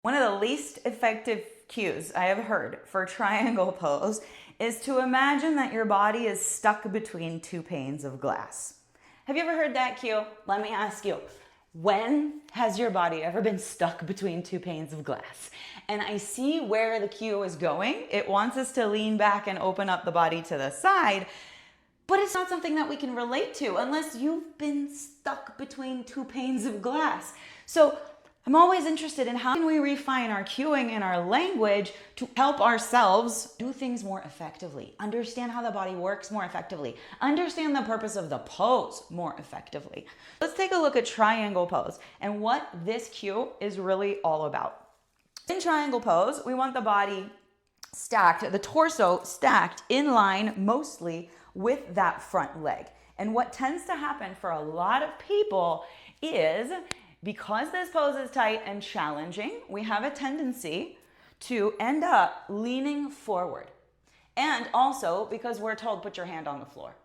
One of the least effective cues I have heard for triangle pose is to imagine that your body is stuck between two panes of glass. Have you ever heard that cue? Let me ask you, when has your body ever been stuck between two panes of glass? And I see where the cue is going. It wants us to lean back and open up the body to the side, but it's not something that we can relate to unless you've been stuck between two panes of glass. So I'm always interested in how can we refine our cueing and our language to help ourselves do things more effectively, understand how the body works more effectively, understand the purpose of the pose more effectively. Let's take a look at triangle pose and what this cue is really all about. In triangle pose, we want the body stacked, the torso stacked in line mostly with that front leg. And what tends to happen for a lot of people is, because this pose is tight and challenging, we have a tendency to end up leaning forward. And also because we're told, put your hand on the floor.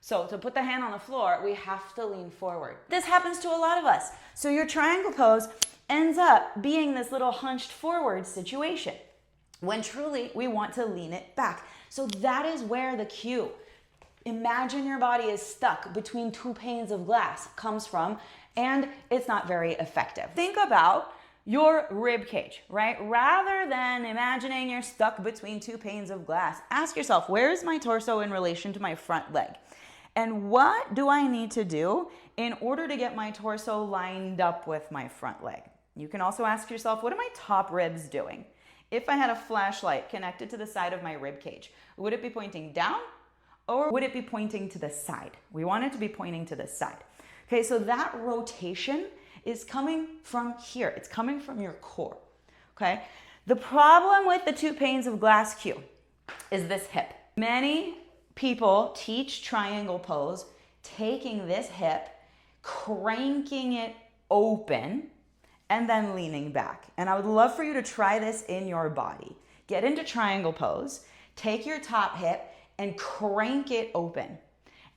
So to put the hand on the floor, we have to lean forward. This happens to a lot of us. So your triangle pose ends up being this little hunched forward situation, when truly we want to lean it back. So that is where the cue, imagine your body is stuck between two panes of glass, comes from, and it's not very effective. Think about your rib cage, right? Rather than imagining you're stuck between two panes of glass, ask yourself, where is my torso in relation to my front leg? And what do I need to do in order to get my torso lined up with my front leg? You can also ask yourself, what are my top ribs doing? If I had a flashlight connected to the side of my rib cage, would it be pointing down or would it be pointing to the side? We want it to be pointing to the side. Okay, so that rotation is coming from here. It's coming from your core, okay? The problem with the two panes of glass cue is this hip. Many people teach triangle pose, taking this hip, cranking it open, and then leaning back. And I would love for you to try this in your body. Get into triangle pose, take your top hip, and crank it open.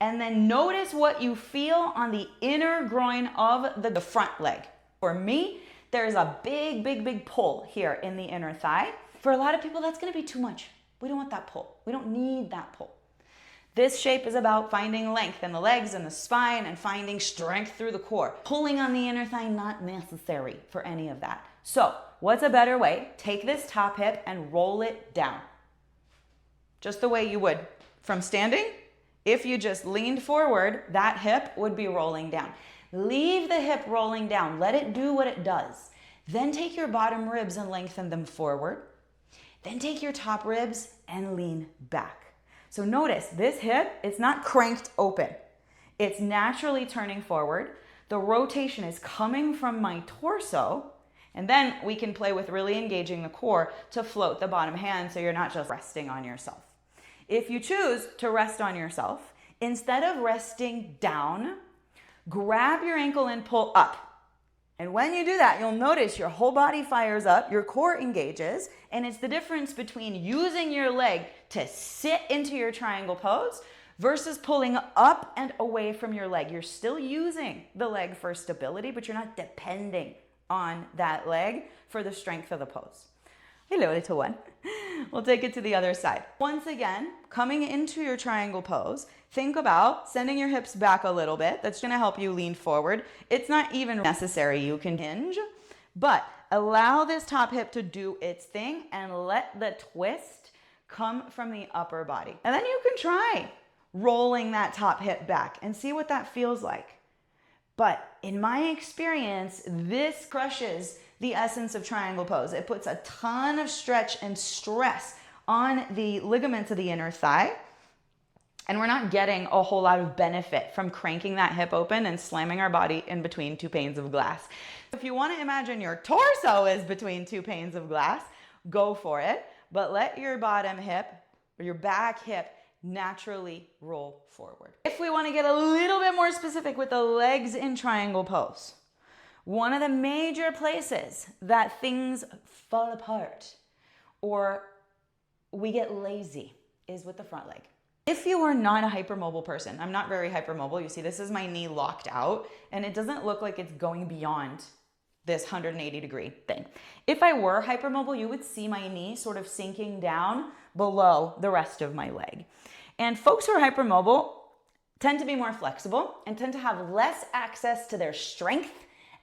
And then notice what you feel on the inner groin of the front leg. For me, there's a big pull here in the inner thigh. For a lot of people, that's gonna be too much. We don't want that pull. We don't need that pull. This shape is about finding length in the legs and the spine and finding strength through the core. Pulling on the inner thigh, not necessary for any of that. So what's a better way? Take this top hip and roll it down. Just the way you would from standing. If you just leaned forward, that hip would be rolling down. Leave the hip rolling down. Let it do what it does. Then take your bottom ribs and lengthen them forward. Then take your top ribs and lean back. So notice this hip, it's not cranked open. It's naturally turning forward. The rotation is coming from my torso. And then we can play with really engaging the core to float the bottom hand so you're not just resting on yourself. If you choose to rest on yourself, instead of resting down, grab your ankle and pull up. And when you do that, you'll notice your whole body fires up, your core engages, and it's the difference between using your leg to sit into your triangle pose versus pulling up and away from your leg. You're still using the leg for stability, but you're not depending on that leg for the strength of the pose. Hello, little one. We'll take it to the other side. Once again, coming into your triangle pose, think about sending your hips back a little bit. That's gonna help you lean forward. It's not even necessary. You can hinge, but allow this top hip to do its thing and let the twist come from the upper body. And then you can try rolling that top hip back and see what that feels like. But in my experience, this crushes the essence of triangle pose. It puts a ton of stretch and stress on the ligaments of the inner thigh. And we're not getting a whole lot of benefit from cranking that hip open and slamming our body in between two panes of glass. If you want to imagine your torso is between two panes of glass, go for it. But let your bottom hip or your back hip naturally roll forward. If we want to get a little bit more specific with the legs in triangle pose, one of the major places that things fall apart or we get lazy is with the front leg. If you are not a hypermobile person, I'm not very hypermobile. You see, this is my knee locked out and it doesn't look like it's going beyond this 180-degree thing. If I were hypermobile, you would see my knee sort of sinking down below the rest of my leg. And folks who are hypermobile tend to be more flexible and tend to have less access to their strength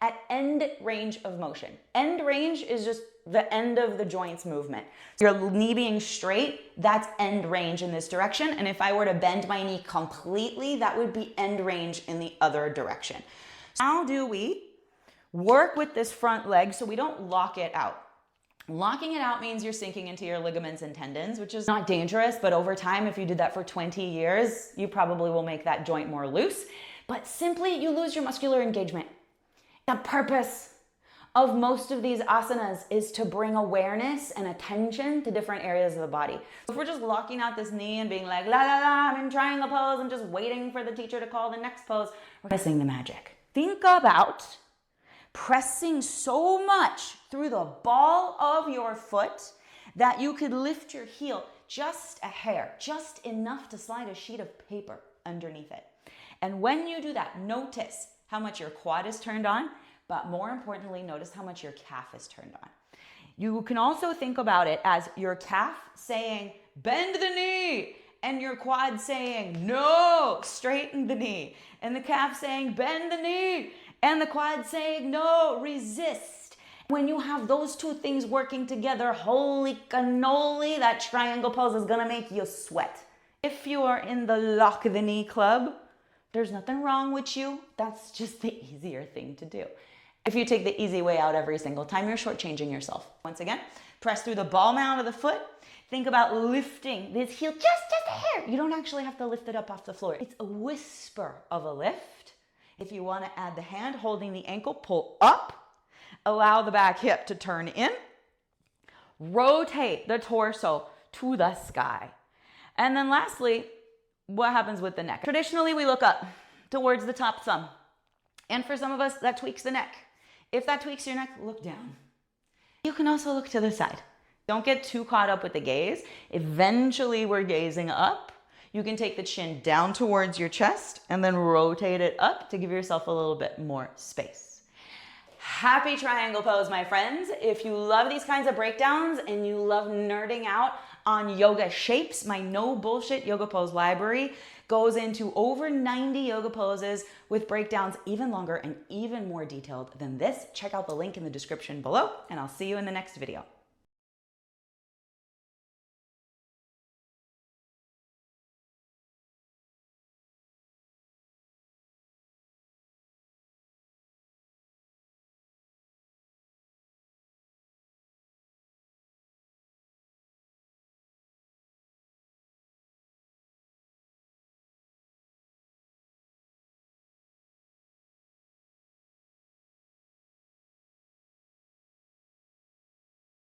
at end range of motion. End range is just the end of the joint's movement. Your knee being straight, that's end range in this direction. And if I were to bend my knee completely, that would be end range in the other direction. How do we work with this front leg so we don't lock it out? Locking it out means you're sinking into your ligaments and tendons, which is not dangerous, but over time, if you did that for 20 years, you probably will make that joint more loose. But simply, you lose your muscular engagement. The purpose of most of these asanas is to bring awareness and attention to different areas of the body. If we're just locking out this knee and being like, la la la, I'm in triangle pose, I'm just waiting for the teacher to call the next pose, we're missing the magic. Think about pressing so much through the ball of your foot that you could lift your heel just a hair, just enough to slide a sheet of paper underneath it. And when you do that, notice how much your quad is turned on, but more importantly, notice how much your calf is turned on. You can also think about it as your calf saying, bend the knee, and your quad saying, no, straighten the knee, and the calf saying, bend the knee, and the quad saying, no, resist. When you have those two things working together, holy cannoli, that triangle pose is gonna make you sweat. If you are in the lock the knee club, there's nothing wrong with you. That's just the easier thing to do. If you take the easy way out every single time, you're shortchanging yourself. Once again, press through the ball mount of the foot. Think about lifting this heel just a hair. You don't actually have to lift it up off the floor. It's a whisper of a lift. If you want to add the hand, holding the ankle, pull up. Allow the back hip to turn in. Rotate the torso to the sky. And then lastly, what happens with the neck? Traditionally, we look up towards the top thumb. And for some of us, that tweaks the neck. If that tweaks your neck, look down. You can also look to the side. Don't get too caught up with the gaze. Eventually, we're gazing up. You can take the chin down towards your chest and then rotate it up to give yourself a little bit more space. Happy triangle pose, my friends. If you love these kinds of breakdowns and you love nerding out on yoga shapes, my no bullshit yoga pose library goes into over 90 yoga poses with breakdowns even longer and even more detailed than this. Check out the link in the description below, and I'll see you in the next video.